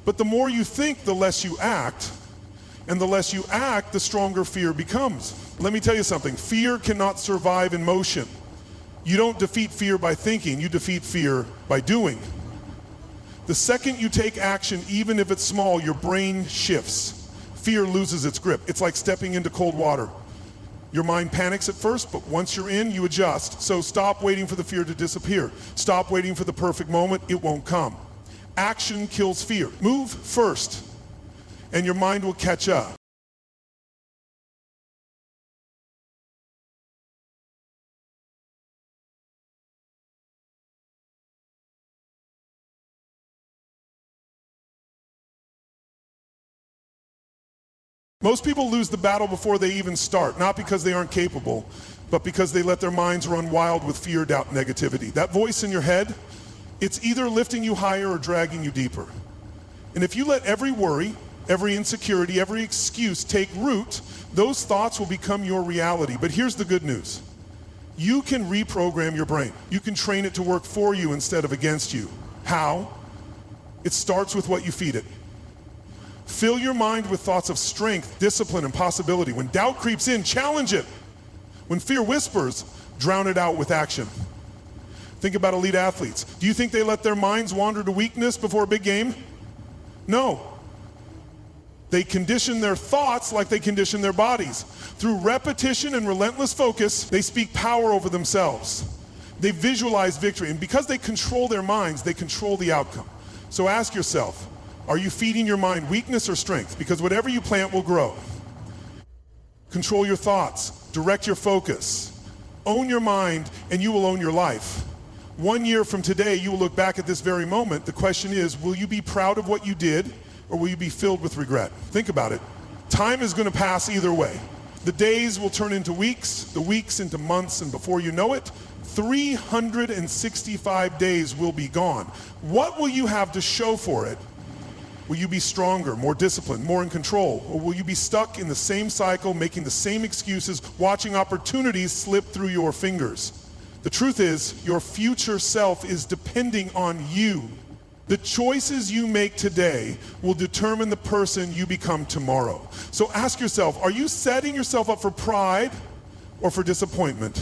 Speaker 1: But the more you think, the less you act. And the less you act, the stronger fear becomes. Let me tell you something. Fear cannot survive in motion. You don't defeat fear by thinking, you defeat fear by doing. The second you take action, even if it's small, your brain shifts. Fear loses its grip. It's like stepping into cold water. Your mind panics at first, but once you're in, you adjust. So stop waiting for the fear to disappear. Stop waiting for the perfect moment. It won't come. Action kills fear. Move first, and your mind will catch up. Most people lose the battle before they even start, not because they aren't capable, but because they let their minds run wild with fear, doubt, negativity. That voice in your head, it's either lifting you higher or dragging you deeper. And if you let every worry, every insecurity, every excuse take root, those thoughts will become your reality. But here's the good news. You can reprogram your brain. You can train it to work for you instead of against you. How? It starts with what you feed it. Fill your mind with thoughts of strength, discipline, and possibility. When doubt creeps in, challenge it. When fear whispers, drown it out with action. Think about elite athletes. Do you think they let their minds wander to weakness before a big game? No. They condition their thoughts like they condition their bodies. Through repetition and relentless focus, they speak power over themselves. They visualize victory, and because they control their minds, they control the outcome. So ask yourself, are you feeding your mind weakness or strength? Because whatever you plant will grow. Control your thoughts, direct your focus, own your mind, and you will own your life. 1 year from today, you will look back at this very moment. The question is, will you be proud of what you did, or will you be filled with regret? Think about it. Time is going to pass either way. The days will turn into weeks, the weeks into months, and before you know it, 365 days will be gone. What will you have to show for it? Will you be stronger, more disciplined, more in control? Or will you be stuck in the same cycle, making the same excuses, watching opportunities slip through your fingers? The truth is, your future self is depending on you. The choices you make today will determine the person you become tomorrow. So ask yourself, are you setting yourself up for pride or for disappointment?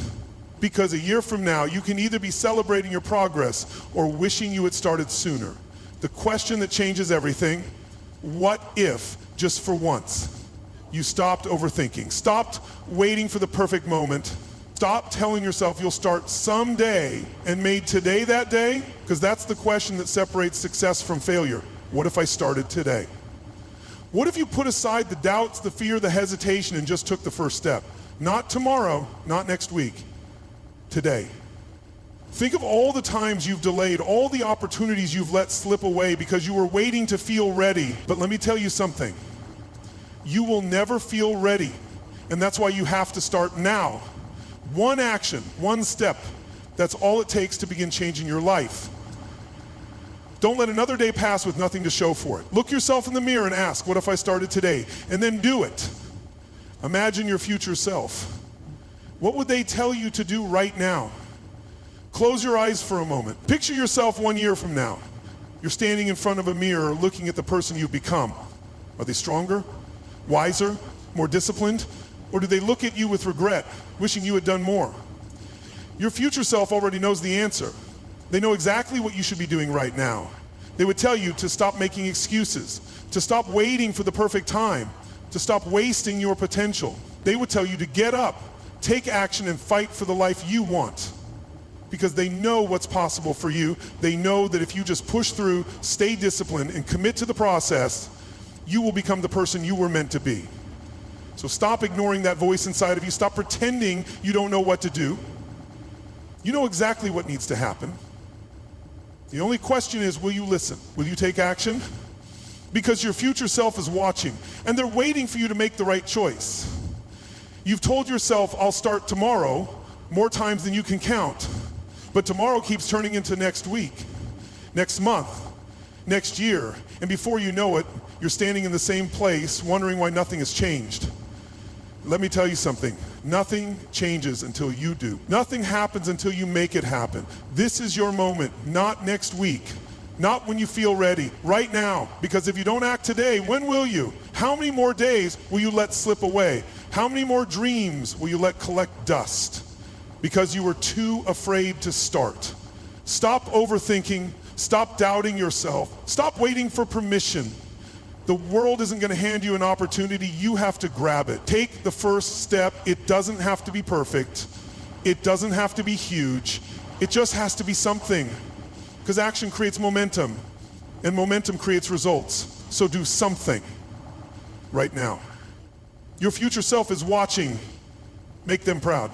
Speaker 1: Because a year from now, you can either be celebrating your progress or wishing you had started sooner. The question that changes everything, what if, just for once, you stopped overthinking, stopped waiting for the perfect moment, stopped telling yourself you'll start someday and made today that day? Because that's the question that separates success from failure. What if I started today? What if you put aside the doubts, the fear, the hesitation, and just took the first step? Not tomorrow, not next week, today. Think of all the times you've delayed, all the opportunities you've let slip away because you were waiting to feel ready. But let me tell you something. You will never feel ready, and that's why you have to start now. One action, one step, that's all it takes to begin changing your life. Don't let another day pass with nothing to show for it. Look yourself in the mirror and ask, what if I started today? And then do it. Imagine your future self. What would they tell you to do right now? Close your eyes for a moment. Picture yourself 1 year from now. You're standing in front of a mirror looking at the person you've become. Are they stronger, wiser, more disciplined? Or do they look at you with regret, wishing you had done more? Your future self already knows the answer. They know exactly what you should be doing right now. They would tell you to stop making excuses, to stop waiting for the perfect time, to stop wasting your potential. They would tell you to get up, take action, and fight for the life you want. Because they know what's possible for you. They know that if you just push through, stay disciplined, and commit to the process, you will become the person you were meant to be. So stop ignoring that voice inside of you. Stop pretending you don't know what to do. You know exactly what needs to happen. The only question is, will you listen? Will you take action? Because your future self is watching, and they're waiting for you to make the right choice. You've told yourself, I'll start tomorrow, more times than you can count. But tomorrow keeps turning into next week, next month, next year. And before you know it, you're standing in the same place, wondering why nothing has changed. Let me tell you something. Nothing changes until you do. Nothing happens until you make it happen. This is your moment, not next week. Not when you feel ready, right now. Because if you don't act today, when will you? How many more days will you let slip away? How many more dreams will you let collect dust? Because you were too afraid to start. Stop overthinking. Stop doubting yourself. Stop waiting for permission. The world isn't going to hand you an opportunity. You have to grab it. Take the first step. It doesn't have to be perfect. It doesn't have to be huge. It just has to be something. Because action creates momentum, and momentum creates results. So do something right now. Your future self is watching. Make them proud.